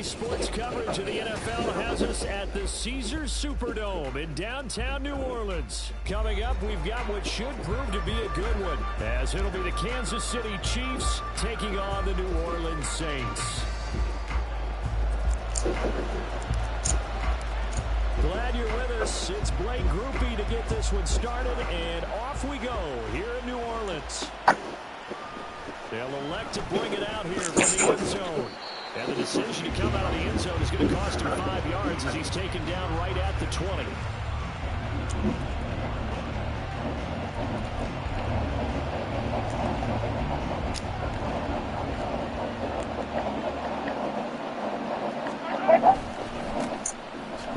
Sports coverage of the NFL has us at the Caesars Superdome in downtown New Orleans. Coming up, we've got what should prove to be a good one, as it'll be the Kansas City Chiefs taking on the New Orleans Saints. Glad you're with us. It's Blake Groupie to get this one started, and off we go here in New Orleans. They'll elect to bring it out here from the end zone. And the decision to come out of the end zone is going to cost him 5 yards as he's taken down right at the 20.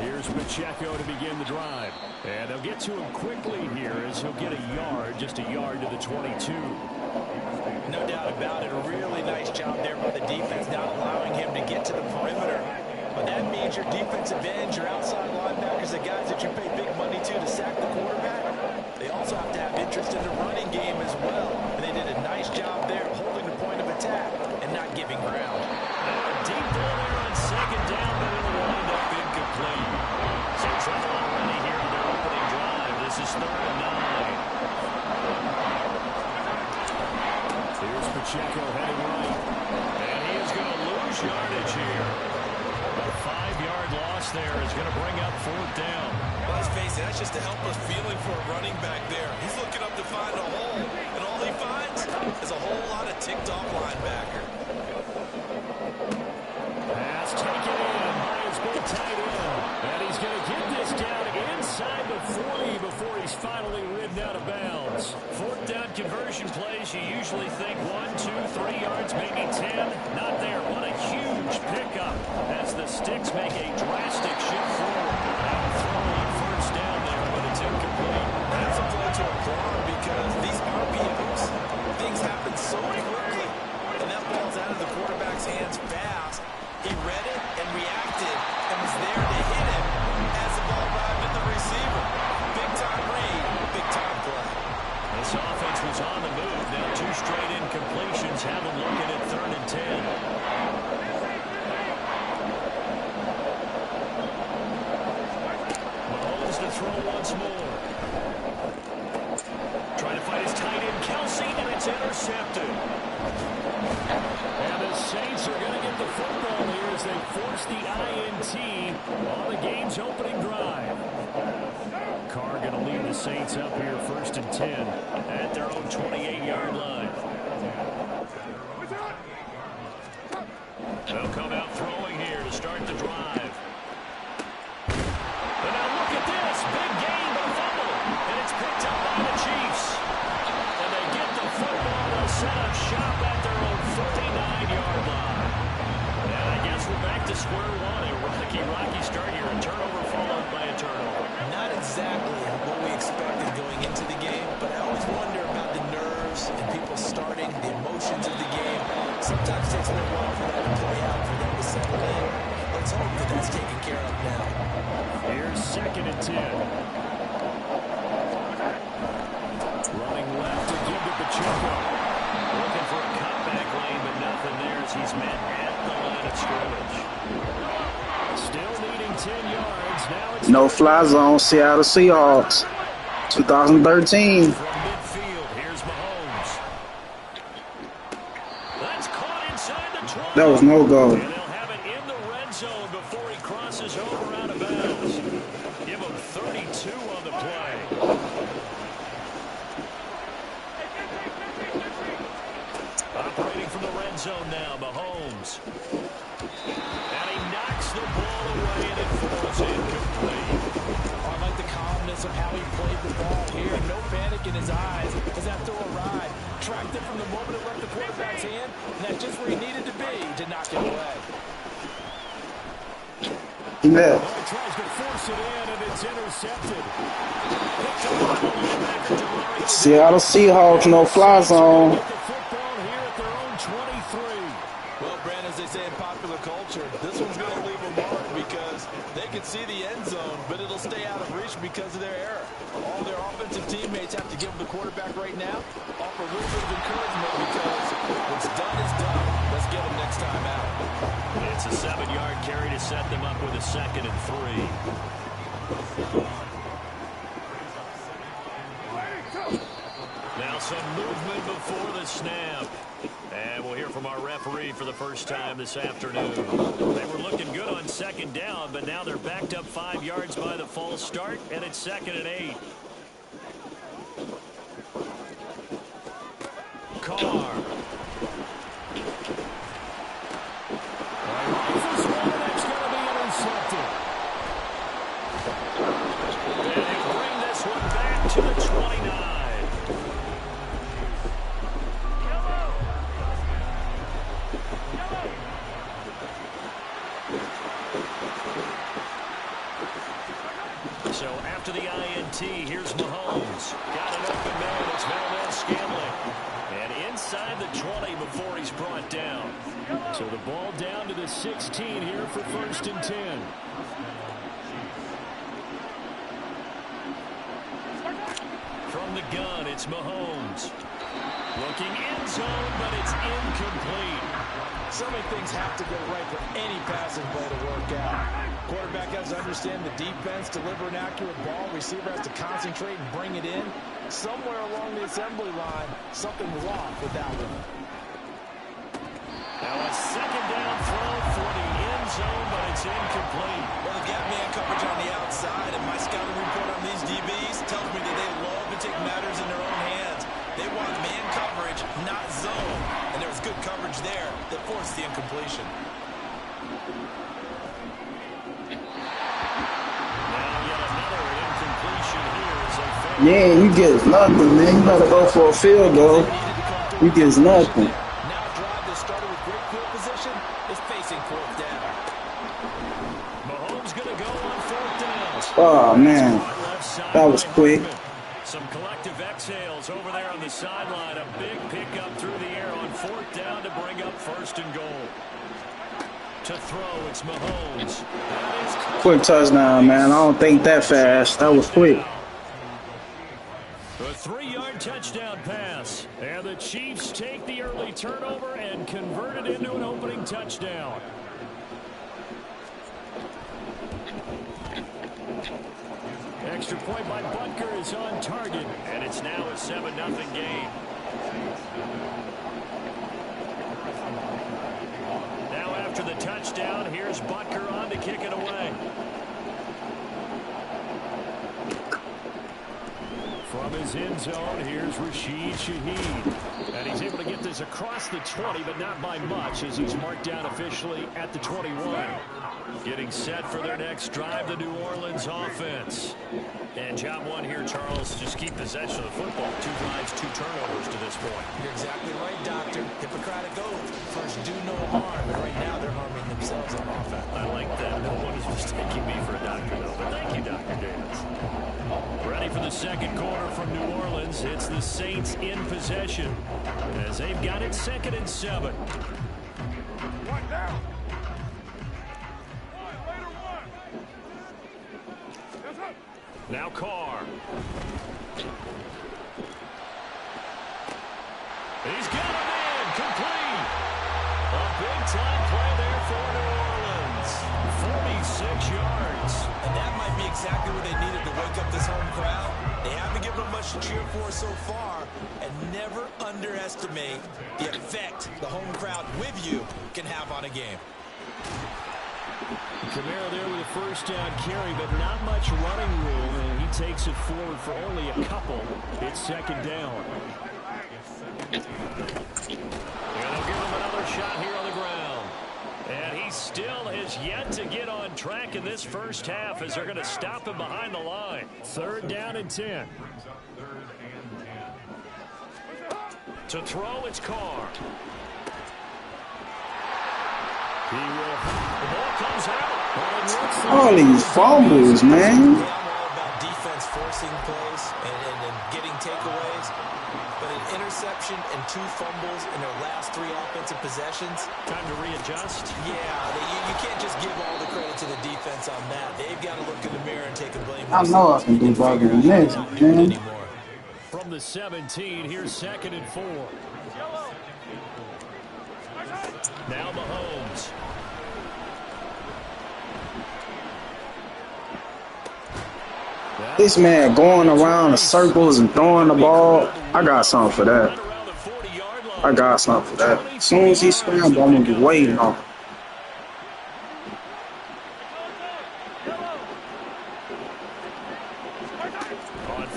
Here's Pacheco to begin the drive. And they'll get to him quickly here as he'll get a yard, just a yard to the 22. No doubt about it. A really nice job there by the defense, not allowing him to get to the perimeter. But that means your defensive ends, your outside linebackers, the guys that you pay big money to sack the quarterback, they also have to have interest in the running game as well. And they did a nice job there of holding the point of attack and not giving ground. Deep ball there on second down, but it'll wind up incomplete. So trouble already here on their opening drive. This is 3rd and 9. Here's Pacheco heading right. And he is going to lose yardage here. A 5-yard loss there is going to bring up 4th down. Well, let's face it, that's just a helpless feeling for a running back there. He's looking up to find a hole, and all he finds is a whole lot of ticked-off linebacker. Pass taken in by his big tight end. And he's going to get this down inside the 40 before he's finally ridden out of bounds. 4th down conversion plays, you usually think 1, 2, 3 yards, maybe 10. Not there. What a huge pickup as the Sticks make a drastic shift forward. And throw on 1st down there, but it's incomplete. That's a play to applaud because these RPOs, things happen so quickly. And that ball's out of the quarterback's hands fast. He read it and reacted and was there to hit it as the ball arrived at the receiver. Big-time read, big-time play. This offense was on the move. Now 2 straight incompletions have them looking at 3rd and 10. Mahomes to throw once more. Trying to find his tight end, Kelsey, and it's intercepted. And the Saints are going to get the football here as they force the INT on the game's opening drive. Carr going to lead the Saints up here 1st and 10 at their own 28-yard line. They'll come out throwing here to start the drive. And now look at this. Big gain, but a fumble. And it's picked up by the Chiefs. And they get the football. They'll set up shop at their own 39-yard line. And I guess we're back to square one. A rocky start here. A turnover followed by a turnover. Not exactly what we expected going into the game, but I always wonder about the nerves and people starting, the emotions of the game. Sometimes it takes a little while for that to play out, for them to settle in. Let's hope that that's taken care of now. Here's 2nd and 10. Running left to give to Pacheco. Looking for a cutback lane, but nothing there as he's met at the line of scrimmage. Still needing 10 yards. Now it's no fly zone, Seattle Seahawks, 2013. from midfield. Here's Mahomes. That's caught inside the 20. That was no goal. And they'll have it in the red zone before he crosses over out of bounds. Give him 32 on the play. Operating from the red zone now, Mahomes. And he knocks the ball away, and it falls incomplete. I like the calmness of how he played the ball here. No panic in his eyes as that throw arrived. Tracked it from the moment it left the quarterback's hand, and that's just where he needed to be to knock it away. Yeah. He tries to force it in, and it's intercepted. Picked up by the linebacker, Demario. Seattle Seahawks, no fly zone. Get the football here at their own 23. Well, Brand, as they say in popular culture, this one's going to leave a mark because they can see the end zone, but it'll stay out of reach because of their error. All their offensive teammates have to give the quarterback right now, offer a little bit of encouragement because what's done is done. Let's get him next time out. It's a 7-yard carry to set them up with a 2nd and 3. Now some movement before the snap. And we'll hear from our referee for the first time this afternoon. They were looking good on 2nd down, but now they're backed up 5 yards by the false start, and it's 2nd and 8. Carr. This one that's going to be intercepted. And he'll bring this one back to the 29. So after the INT, here's Mahomes. Got an open man. It's Melvin Scantling. And inside the 20 before he's brought down. So the ball down to the 16 here for 1st and 10. From the gun, it's Mahomes. Looking end zone, but it's incomplete. So many things have to go right for any passing play to work out. Quarterback has to understand the defense, deliver an accurate ball. Receiver has to concentrate and bring it in. Somewhere along the assembly line, something was off with that one. Now a 2nd down throw for the end zone, but it's incomplete. Well, they've got man coverage on the outside, and my scouting report on these DBs tells me that they love to take matters in their own hands. They want man coverage, not zone. And there was good coverage there that forced the incompletion. Yeah, you get nothing, man. You better go for a field goal. You get nothing. Now a drive that started with great field position is facing 4th down. Mahomes going to go on 4th down. Oh, man. That was quick. Some collective exhales over there on the sideline. A big pickup through the air on 4th down to bring up 1st and goal. To throw, it's Mahomes. Quick touchdown, man. I don't think that fast. That was quick. A 3-yard touchdown pass. And the Chiefs take the early turnover and convert it into an opening touchdown. Extra point by Butker is on target. And it's now a 7-0 game. Now after the touchdown, here's Butker on to kick it away. From his end zone, here's Rashid Shaheed. And he's able to get this across the 20, but not by much, as he's marked down officially at the 21. Getting set for their next drive, the New Orleans offense. And job one here, Charles, just keep possession of the football. 2 drives, 2 turnovers to this point. You're exactly right, Doctor. Hippocratic oath. First, do no harm. And right now, they're harming themselves on offense. I like that. No one is mistaking me for a doctor, though. But thank you, Dr. Davis. Ready for the 2nd quarter from New Orleans. It's the Saints in possession as they've got it 2nd and 7. Now Carr. He's got a man complete. A big-time play there for New Orleans. 46 yards. And that might be exactly what they needed to wake up this home crowd. They haven't given them much to cheer for so far. And never underestimate the effect the home crowd with you can have on a game. Kamara there with a 1st down carry, but not much running room, and he takes it forward for only a couple. It's 2nd down. And they'll give him another shot here on the ground. And he still has yet to get on track in this first half as they're going to stop him behind the line. 3rd down and 10. To throw, it's Carr. He will. The ball comes out. All these fumbles, man. All about defense forcing plays and getting takeaways. But an interception and 2 fumbles in their last 3 offensive possessions. Time to readjust. Yeah, you can't just give all the credit to the defense on that. They've got to look in the mirror and take a blame. I know I can do better than this, man. From the 17, here's 2nd and 4. Now Mahomes. This man going around the circles and throwing the ball. I got something for that. I got something for that. As soon as he scrambles, I'm going to be waiting on him.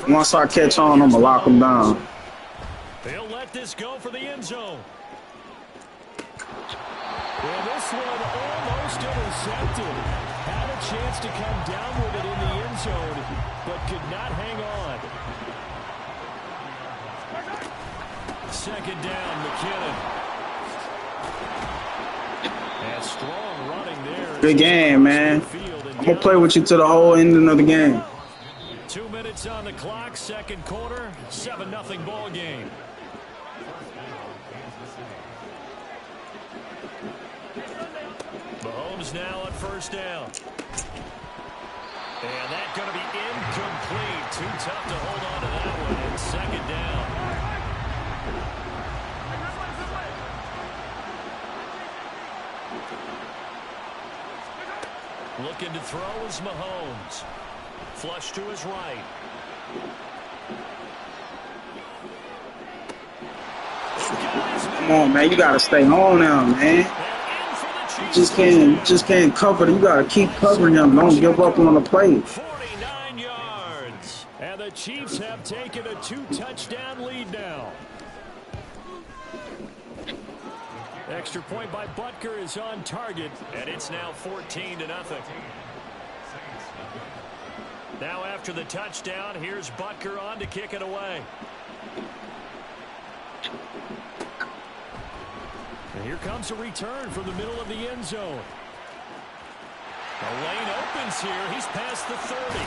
Once I catch on, I'm going to lock him down. He'll let this go for the end zone. Well, this one almost intercepted. Had a chance to come down with it in the end zone, but could not hang on. Second down, McKinnon. And strong running there. Good game, man. I'm going to play with you to the whole ending of the game. 2 minutes on the clock, second quarter, 7-0 ball game. Mahomes now on first down. And that's going to be incomplete. Too tough to hold on to that one. And second down. Looking to throw is Mahomes. Flush to his right. Come on, man. You got to stay on now, man. You just can't cover it. You got to keep covering him. Don't give up on the play. 49 yards. And the Chiefs have taken a 2-touchdown lead now. Extra point by Butker is on target, and it's now 14-0. Now after the touchdown, here's Butker on to kick it away. And here comes a return from the middle of the end zone. The lane opens here. He's past the 30.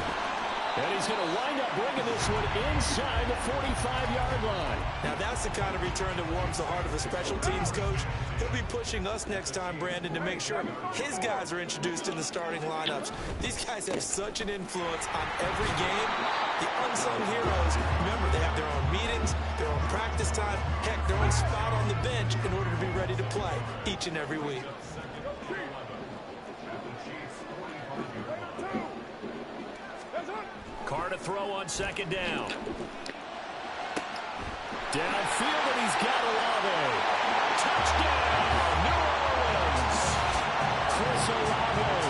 And he's going to wind up bringing this one inside the 45-yard line. Now that's the kind of return that warms the heart of a special teams coach. He'll be pushing us next time, Brandon, to make sure his guys are introduced in the starting lineups. These guys have such an influence on every game. The unsung heroes, remember, they have their own meetings, their own practice time, heck, their own spot on the bench in order to be ready to play each and every week. Carr to throw on second down. Downfield, and he's got Olave. Touchdown, New Orleans. Chris Olave,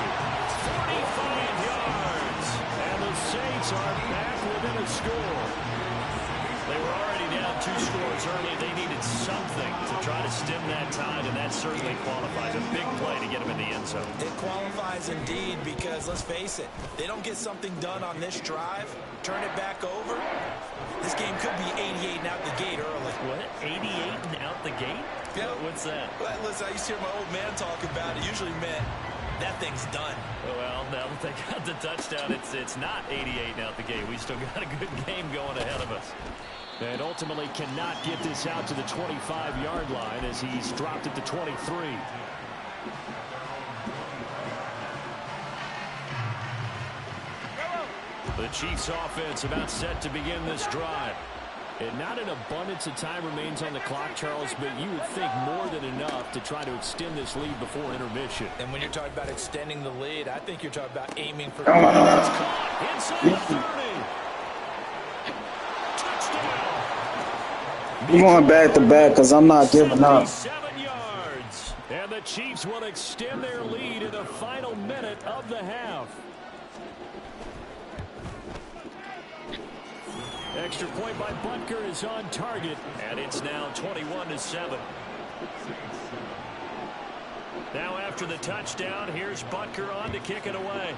45 yards. And the Saints are back within a score. They were already down 2 scores early. They needed something to try to stem that tide, and that certainly qualifies. A big play to get them in the end zone. It qualifies indeed because, let's face it, they don't get something done on this drive, turn it back over, this game could be 88 and out the gate early. What? 88 and out the gate? Yeah. What's that? Well, listen, I used to hear my old man talk about it. Usually meant that thing's done. Well, now that they got the touchdown, it's not 88 and out the gate. We still got a good game going ahead of us. And ultimately cannot get this out to the 25-yard line as he's dropped at the 23. The Chiefs offense about set to begin this drive. And not an abundance of time remains on the clock, Charles, but you would think more than enough to try to extend this lead before intermission. And when you're talking about extending the lead, I think you're talking about aiming for... Inside the 30. I'm going back to back because I'm not giving up. 7 yards. And the Chiefs will extend their lead in the final minute of the half. Extra point by Butker is on target, and it's now 21-7. Now after the touchdown, here's Butker on to kick it away.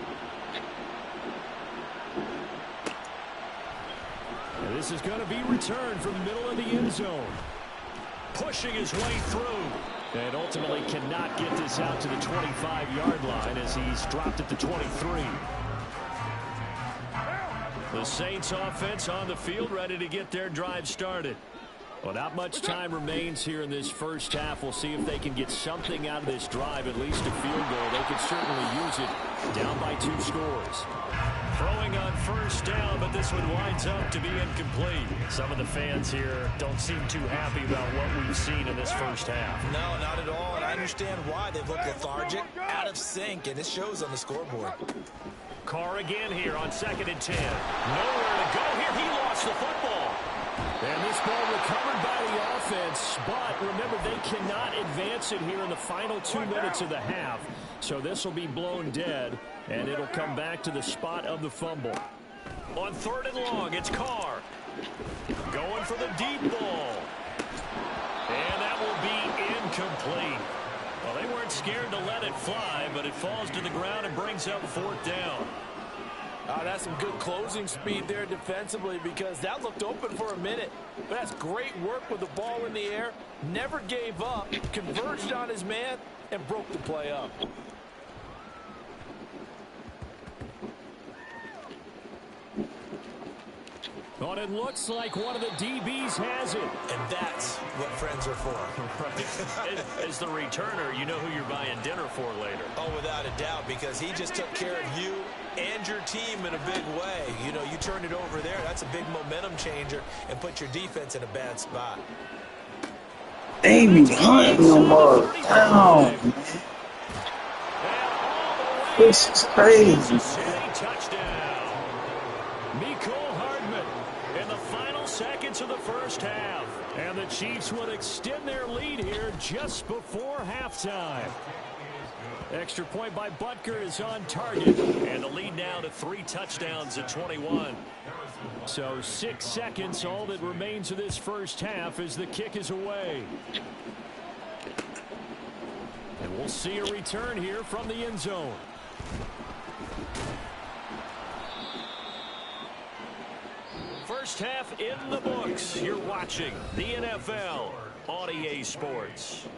And this is going to be returned from the middle of the end zone. Pushing his way through. And ultimately cannot get this out to the 25-yard line as he's dropped at the 23. The Saints offense on the field, ready to get their drive started. Well, not much time remains here in this first half. We'll see if they can get something out of this drive, at least a field goal. They could certainly use it down by 2 scores. Throwing on first down, but this one winds up to be incomplete. Some of the fans here don't seem too happy about what we've seen in this first half. No, not at all, and I understand why. They look lethargic, out of sync, and it shows on the scoreboard. Carr again here on 2nd and 10. Nowhere to go here. He lost the football. And this ball recovered by the offense, but remember, they cannot advance it here in the final 2 minutes of the half. So this will be blown dead, and it'll come back to the spot of the fumble. On 3rd and long, it's Carr. Going for the deep ball. And that will be incomplete. Well, they weren't scared to let it fly, but it falls to the ground and brings up 4th down. That's some good closing speed there defensively, because that looked open for a minute. But that's great work with the ball in the air. Never gave up, converged on his man, and broke the play up. Well, it looks like one of the DBs has it. And that's what friends are for. Right. As the returner, you know who you're buying dinner for later. Oh, without a doubt, because he just took care of you and your team in a big way. You know, you turn it over there, that's a big momentum changer, and put your defense in a bad spot. They be hunting them all down. This is crazy. Touchdown. Mecole Hardman in the final seconds of the first half. And the Chiefs would extend their lead here just before halftime. Extra point by Butker is on target. And the lead now to 3 touchdowns at 21. So 6 seconds, all that remains of this first half as the kick is away. And we'll see a return here from the end zone. First half in the books. You're watching the NFL on EA Sports.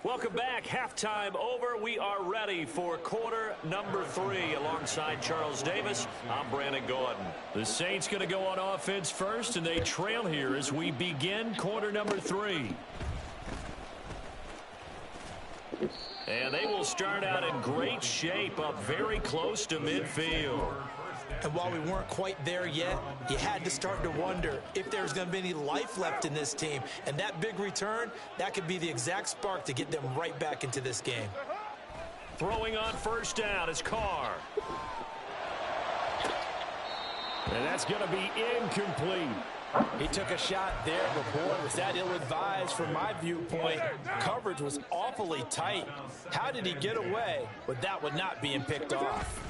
Welcome back. Halftime over. We are ready for quarter number 3 alongside Charles Davis. I'm Brandon Gordon. The Saints going to go on offense first, and they trail here as we begin quarter number 3. And they will start out in great shape, up very close to midfield. And while we weren't quite there yet, you had to start to wonder if there's going to be any life left in this team. And that big return, that could be the exact spark to get them right back into this game. Throwing on first down is Carr. And that's going to be incomplete. He took a shot there, but boy, was that ill-advised from my viewpoint. Coverage was awfully tight. How did he get away with that one not being picked off?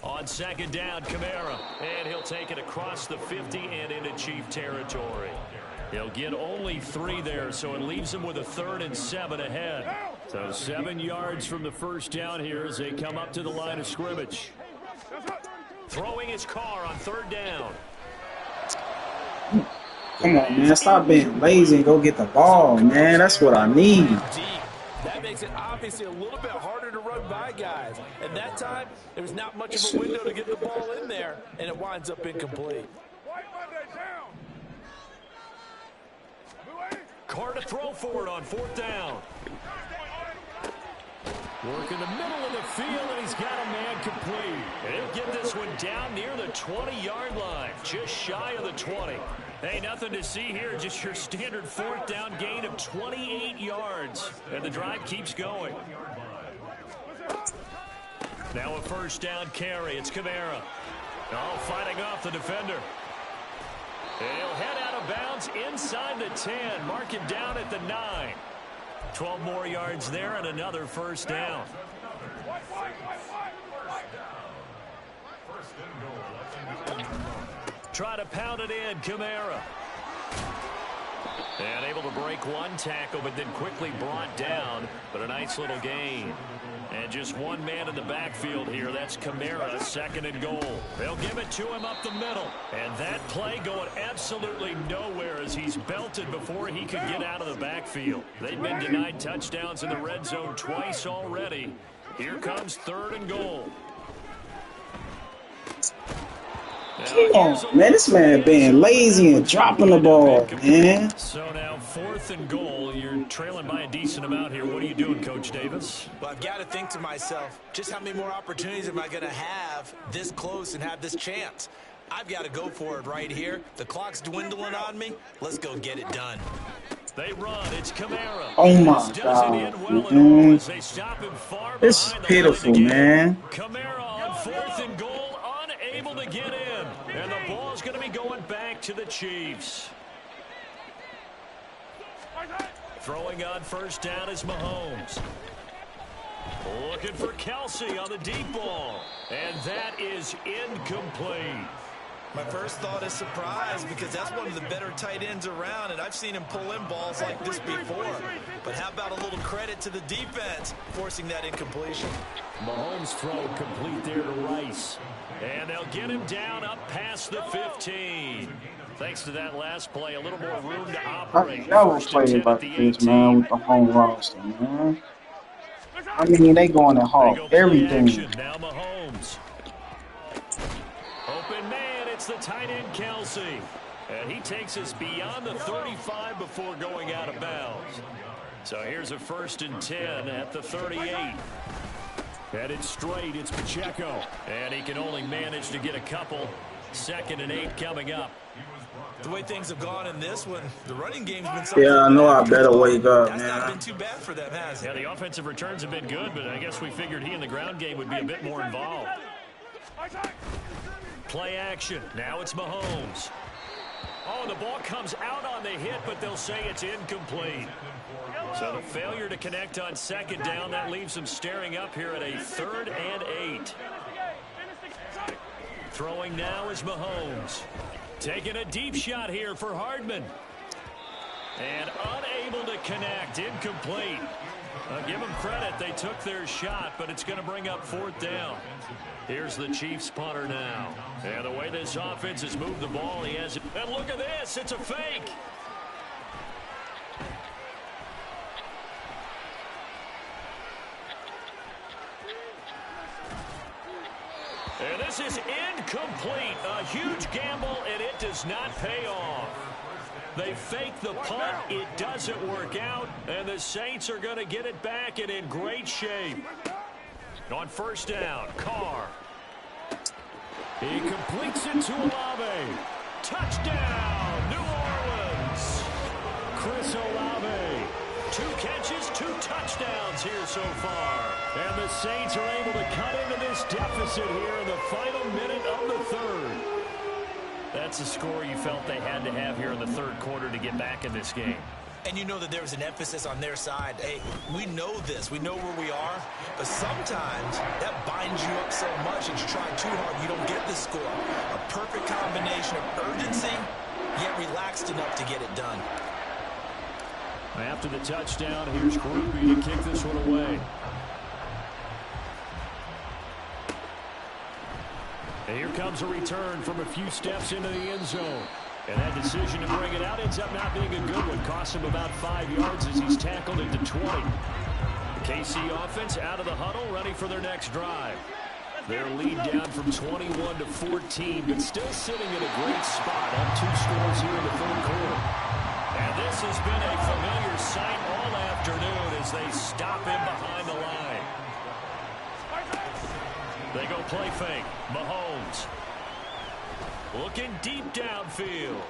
On second down, Kamara. And he'll take it across the 50 and into Chief territory. He'll get only 3 there, so it leaves him with a 3rd and 7 ahead. So 7 yards from the first down here as they come up to the line of scrimmage. Throwing his Carr on 3rd down. Come on, man. Stop being lazy and go get the ball, man. That's what I need. That makes it obviously a little bit harder to run by guys. And that time, there was not much of a window to get the ball in there, and it winds up incomplete. Carr to throw for it on 4th down. Work in the middle of the field, and he's got a man complete. And he'll get this one down near the 20-yard line, just shy of the 20. Hey, nothing to see here, just your standard 4th down gain of 28 yards. And the drive keeps going. Now a first down carry. It's Kamara. Oh, fighting off the defender. And he'll head out of bounds inside the 10. Mark him down at the 9. 12 more yards there and another first down. Try to pound it in, Kamara. And able to break one tackle, but then quickly brought down. But a nice little gain. And just one man in the backfield here. That's Kamara, 2nd and goal. They'll give it to him up the middle. And that play going absolutely nowhere as he's belted before he could get out of the backfield. They've been denied touchdowns in the red zone twice already. Here comes 3rd and goal. Come on, man. This man being lazy and dropping the ball, man. So now 4th and goal. You're trailing by a decent amount here. What are you doing, Coach Davis? Well, I've got to think to myself, just how many more opportunities am I going to have this close and have this chance? I've got to go for it right here. The clock's dwindling on me. Let's go get it done. They run. It's Kamara. Oh my This doesn't end God, well at all man. as they stop him far It's behind the line pitiful, again. man. Kamara on 4th and goal, unable to get in. And the ball's going to be going back to the Chiefs. Throwing on first down is Mahomes. Looking for Kelsey on the deep ball. And that is incomplete. My first thought is surprise because that's one of the better tight ends around, and I've seen him pull in balls like this before. But how about a little credit to the defense forcing that incompletion? Mahomes' throw complete there to Rice. And they'll get him down up past the 15. Thanks to that last play, a little more room to operate. I never played like this, man, with the home roster, man. I mean, they going to hawk everything. Action. Now Mahomes. Open man, it's the tight end Kelsey. And he takes us beyond the 35 before going out of bounds. So here's a 1st and 10 at the 38. Headed straight, it's Pacheco. And he can only manage to get a couple. 2nd and 8 coming up. The way things have gone in this one, the running game's been something. Yeah, I know I better wake up, That's not man. been too bad for them, has it? Yeah, the offensive returns have been good, but I guess we figured he in the ground game would be a bit more involved. Play action. Now it's Mahomes. Oh, the ball comes out on the hit, but they'll say it's incomplete. So the failure to connect on 2nd down, that leaves them staring up here at a 3rd and 8. Throwing now is Mahomes. Taking a deep shot here for Hardman. And unable to connect. Incomplete. Give them credit. They took their shot, but it's going to bring up 4th down. Here's the Chiefs punter now. And the way this offense has moved the ball, he has it. And look at this. It's a fake. And this is incomplete. A huge gamble, and it does not pay off. They fake the punt. It doesn't work out, and the Saints are going to get it back and in great shape. On 1st down, Carr. He completes it to Olave. Touchdown, New Orleans. Chris Olave. 2 catches, 2 touchdowns here so far. And the Saints are able to cut into this deficit here in the final minute of the 3rd. That's a score you felt they had to have here in the 3rd quarter to get back in this game. And you know that there was an emphasis on their side. Hey, we know this. We know where we are. But sometimes that binds you up so much and you try too hard, you don't get the score. A perfect combination of urgency, yet relaxed enough to get it done. After the touchdown, here's Gruby to kick this one away. And here comes a return from a few steps into the end zone. And that decision to bring it out ends up not being a good one. Costs him about 5 yards as he's tackled into 20. The KC offense out of the huddle, ready for their next drive. Their lead down from 21 to 14, but still sitting in a great spot. Up 2 scores here in the 3rd quarter. And this has been a familiar sight all afternoon as they stop him behind the line. They go play fake. Mahomes. Looking deep downfield.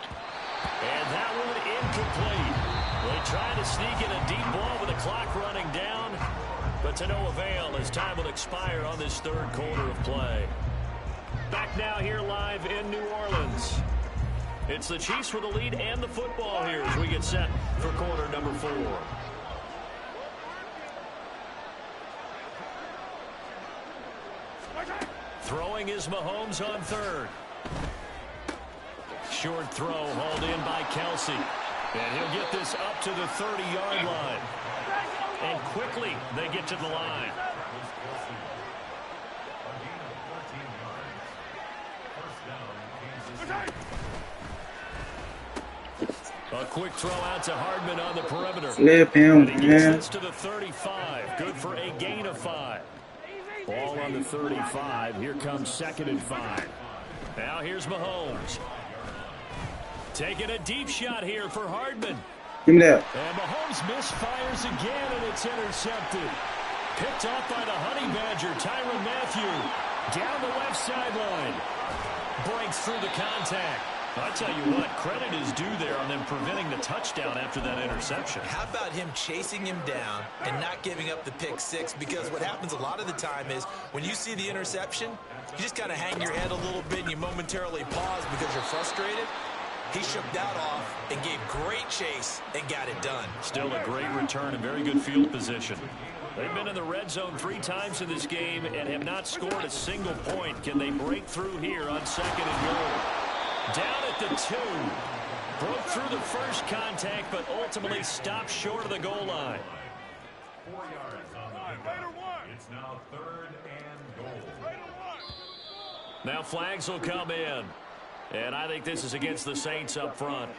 And that one incomplete. They try to sneak in a deep ball with the clock running down, but to no avail as time will expire on this 3rd quarter of play. Back now here live in New Orleans. It's the Chiefs with the lead and the football here as we get set for quarter number 4. Throwing is Mahomes on 3rd. Short throw hauled in by Kelsey. And he'll get this up to the 30-yard line. And quickly they get to the line. A quick throw out to Hardman on the perimeter. Flip him, and he gets man. this to the 35. Good for a gain of 5. Ball on the 35. Here comes 2nd and 5. Now here's Mahomes. Taking a deep shot here for Hardman. Give me that. And Mahomes misfires again, and it's intercepted. Picked off by the Honey Badger, Tyrann Mathieu. Down the left sideline. Breaks through the contact. I tell you what, credit is due there on them preventing the touchdown after that interception. How about him chasing him down and not giving up the pick six? Because what happens a lot of the time is when you see the interception, you just kind of hang your head a little bit and you momentarily pause because you're frustrated. He shook that off and gave great chase and got it done. Still a great return and very good field position. They've been in the red zone 3 times in this game and have not scored a single point. Can they break through here on 2nd and goal? Down at the 2. Broke through the first contact, but ultimately stopped short of the goal line. 4 yards on the play. It's now 3rd and goal. Now flags will come in. And I think this is against the Saints up front.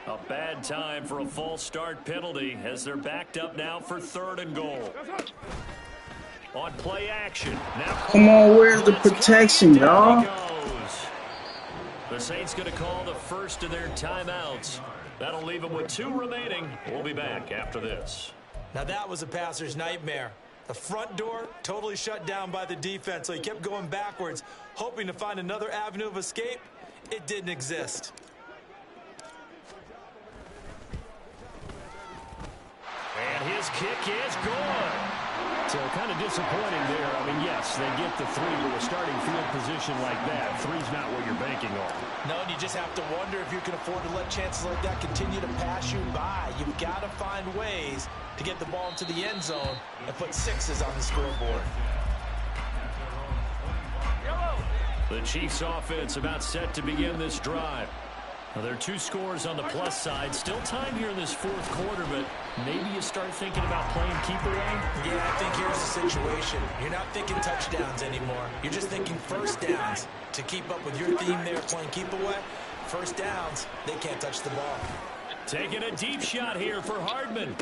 A bad time for a false start penalty as they're backed up now for 3rd and goal. On play action. Now Come on, where's the protection, y'all? The Saints going to call the first of their timeouts. That'll leave them with 2 remaining. We'll be back after this. Now that was a passer's nightmare. The front door totally shut down by the defense, so he kept going backwards, hoping to find another avenue of escape. It didn't exist. And his kick is good. So kind of disappointing there. I mean, yes, they get the 3 with a starting field position like that. 3's not what you're banking on. No, and you just have to wonder if you can afford to let chances like that continue to pass you by. You've got to find ways to get the ball into the end zone and put 6s on the scoreboard. The Chiefs offense about set to begin this drive. Now, there are 2 scores on the plus side. Still time here in this 4th quarter, but maybe you start thinking about playing keep away? Yeah, I think here's the situation. You're not thinking touchdowns anymore. You're just thinking first downs. To keep up with your theme there, playing keep away, first downs, they can't touch the ball. Taking a deep shot here for Hardman.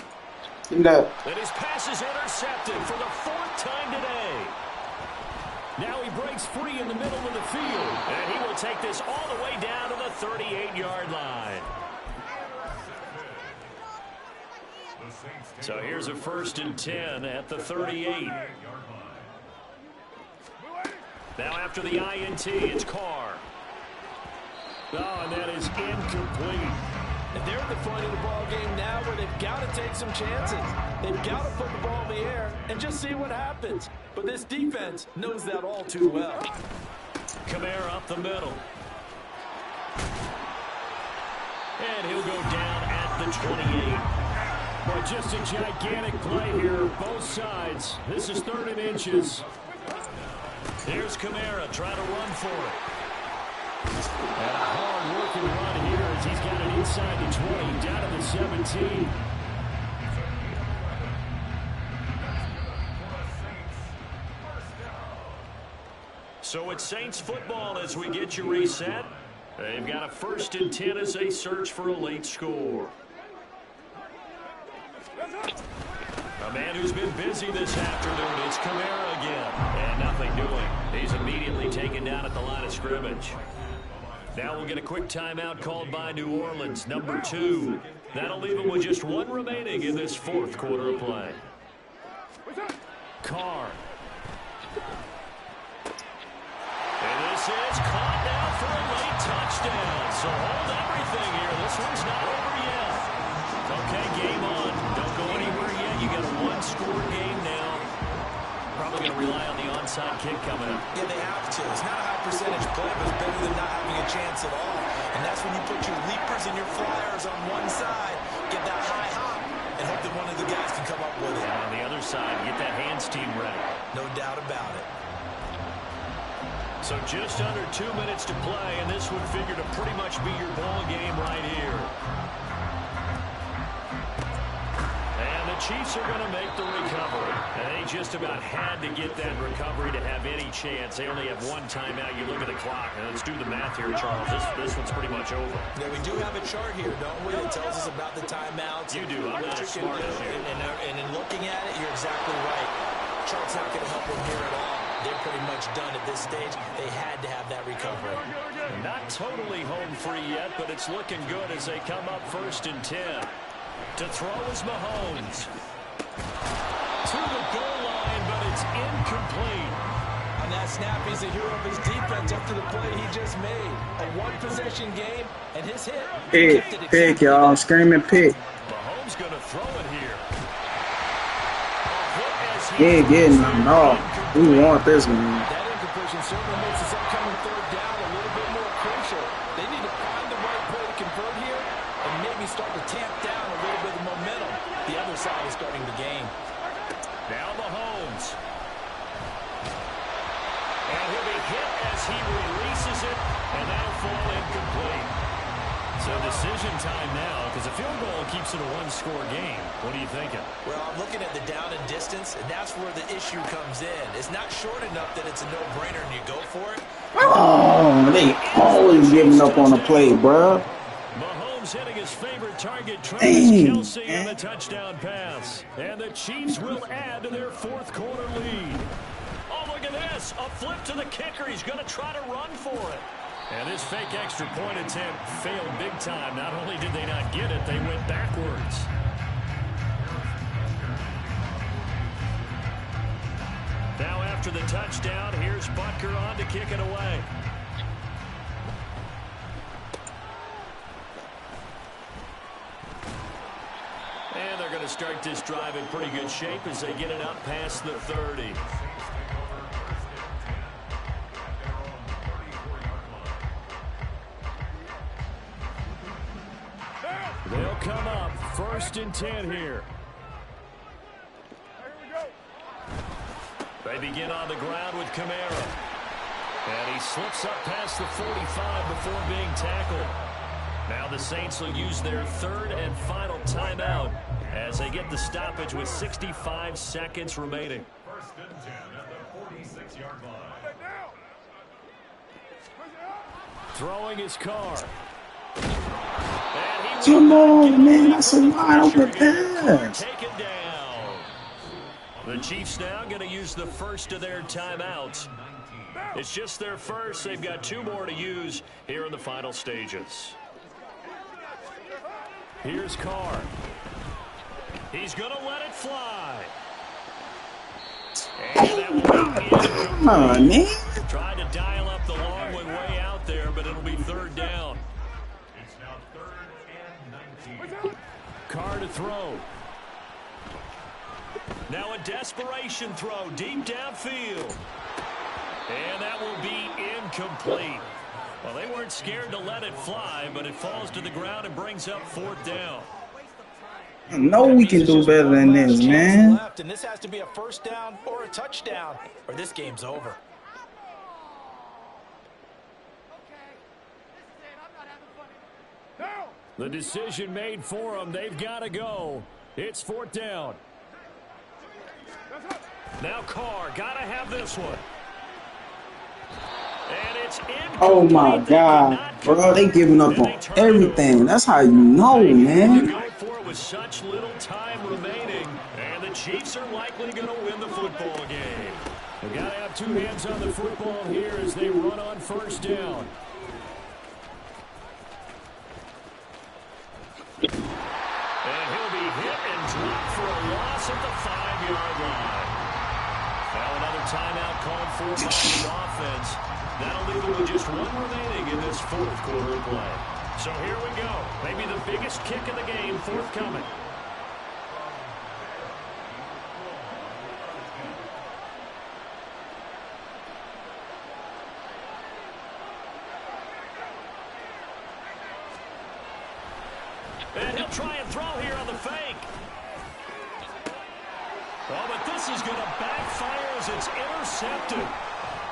No. And his pass is intercepted for the 4th time today. Now he breaks free in the middle of the field. And he will take this all the way down to the 38-yard line. So here's a 1st and 10 at the 38. Now after the INT, it's Carr. Oh, and that is incomplete. And they're at the front of the ball game now where they've got to take some chances. They've got to put the ball in the air and just see what happens. But this defense knows that all too well. Kamara up the middle. And he'll go down at the 28. But just a gigantic play here, both sides. This is 3rd and inches. Here's Kamara trying to run for it. And a hard-working run here as he's got it inside the 20, down to the 17. So it's Saints football as we get you reset. They've got a 1st and 10 as they search for a late score. A man who's been busy this afternoon, it's Kamara again. And nothing doing. He's immediately taken down at the line of scrimmage. Now we'll get a quick timeout called by New Orleans, number 2. That'll leave them with just 1 remaining in this 4th quarter of play. Carr. And this is caught now for a late touchdown. So hold everything here. This one's not over yet. Okay, game on. Don't go anywhere yet. You got a 1-score game now. Probably going to rely on the onside kick coming up. Yeah, they have to. It's not a high percentage play, but it's better than not having a chance at all. And that's when you put your leapers and your flyers on one side, get that high hop, and hope that one of the guys can come up with it. And on the other side, get that hands team ready. No doubt about it. So just under 2 minutes to play, and this would figure to pretty much be your ball game right here. And the Chiefs are going to make the recovery. And they just about had to get that recovery to have any chance. They only have 1 timeout. You look at the clock. And let's do the math here, Charles. This one's pretty much over. Yeah, we do have a chart here, don't we, that tells us about the timeouts. You do. I'm not as smart as you. And in looking at it, you're exactly right. Chart's not going to help them here at all. They're pretty much done at this stage. They had to have that recovery. Not totally home free yet, but it's looking good as they come up 1st and 10. To throw is Mahomes. To the goal line, but it's incomplete. I On that snap, he's a hero of his defense after the play he just made. A one-possession game, and his hit kept it Pick, exactly y'all. that. Screaming pick. Mahomes going to throw it here. Yeah, getting them. No, we want this one. That incompletion certainly makes this upcoming third down a little bit more crucial. They need to find the right play to convert here and maybe start to tamp down a little bit of momentum. The other side is starting the game. Now Mahomes. And he'll be hit as he releases it, and that'll fall incomplete. So decision time now, because a field goal keeps it a one-score game. What are you thinking? Well, I'm looking at the down and distance, and that's where the issue comes in. It's not short enough that it's a no-brainer and you go for it. Oh, they always giving up on the play, bro. Mahomes hitting his favorite target, Travis Dang, Kelce, man. on the touchdown pass. And the Chiefs will add to their fourth quarter lead. Oh, look at this. A flip to the kicker. He's going to try to run for it. And this fake extra point attempt failed big time. Not only did they not get it, they went backwards. Now after the touchdown, here's Butker on to kick it away. And they're going to start this drive in pretty good shape as they get it up past the 30. They'll come up 1st and 10 here. They begin on the ground with Kamara. And he slips up past the 45 before being tackled. Now the Saints will use their third and final timeout as they get the stoppage with 65 seconds remaining. 1st and 10 at the 46-yard line. Throwing his car. Come on, man. That's a wide open pass. Taken down. The Chiefs now going to use the first of their timeouts. It's just their first. They've got 2 more to use here in the final stages. Here's Carr. He's going to let it fly. And that will be Come on, man. Tried to dial up the long one way out there, but it'll be 3rd down. It's now 3rd and 19. Carr to throw. Now a desperation throw deep downfield. And that will be incomplete. Well, they weren't scared to let it fly, but it falls to the ground and brings up 4th down. I know we can do better than this, man. Left, and this has to be a 1st down or a touchdown, or this game's over. The decision made for them. They've got to go. It's 4th down. Now Carr, got to have this one. And it's incomplete. Oh my God, bro, they giving up on everything. That's how you know, man. Go for it with such little time remaining, and the Chiefs are likely going to win the football game. They've got to have 2 hands on the football here as they run on 1st down. And he'll be hit and dropped for a loss at the 5-yard line. Now another timeout called for by the offense. That'll leave them with just 1 remaining in this 4th quarter of play. So here we go. Maybe the biggest kick in the game forthcoming. And he'll try and throw here on the fake. Oh, but this is going to backfire as it's intercepted.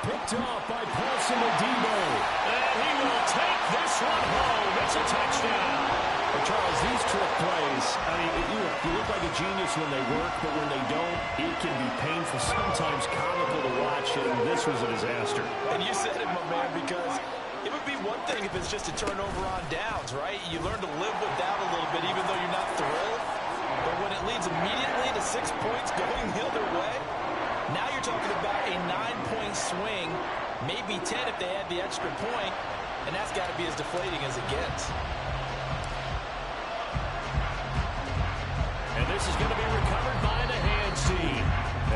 Picked off by Paulson Adebo. And he will take this one home. It's a touchdown. Well, Charles, these trick plays, I mean, you look like a genius when they work, but when they don't, it can be painful, sometimes comical to watch, and this was a disaster. And you said it, my man, because it would be one thing if it's just a turnover on downs, right? You learn to live with that a little bit, even though you're not thrilled. But when it leads immediately to 6 points going the other way, now you're talking about a 9-point swing, maybe 10 if they add the extra point, and that's got to be as deflating as it gets. And this is going to be recovered by the hands team.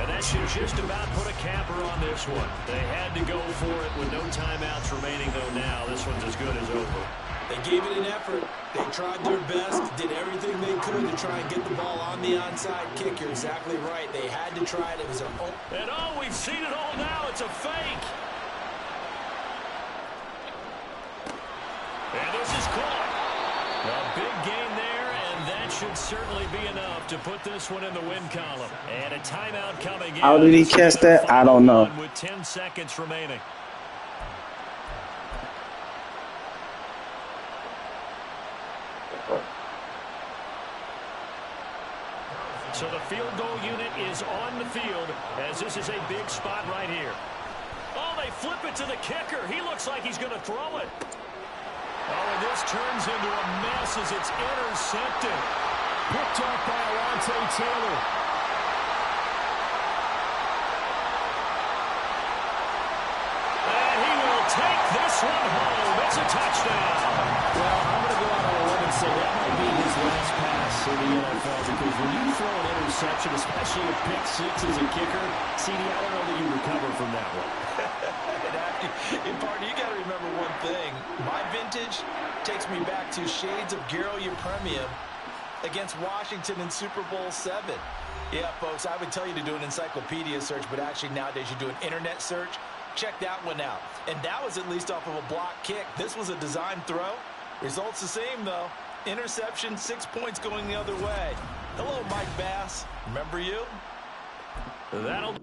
And that should just about put a capper on this one. They had to go for it with no timeouts remaining, though now this one's as good as over. They gave it an effort. They tried their best, did everything they could to try and get the ball on the onside kick. You're exactly right. They had to try it. It was a... And oh, we've seen it all now. It's a fake. And this is caught. A big gain there, and that should certainly be enough to put this one in the win column. And a timeout coming in. How did he catch that? I don't know. With 10 seconds remaining. So the field goal unit is on the field as this is a big spot right here. Oh, they flip it to the kicker. He looks like he's going to throw it. Oh, and this turns into a mess as it's intercepted. Picked off by Alontae Taylor. And he will take this one home. It's a touchdown. Well, I'm going to go out on a limb and say that might be his last pass in the NFL, because when you throw an interception, especially a pick six as a kicker, CD, I don't know that you recover from that one. In part, you got to remember one thing. My vintage takes me back to shades of Garo Yepremian against Washington in Super Bowl VII. Yeah, folks, I would tell you to do an encyclopedia search, but actually nowadays you do an internet search. Check that one out. And that was at least off of a block kick. This was a design throw. Results the same, though. Interception, 6 points going the other way. Hello, Mike Bass. Remember you? That'll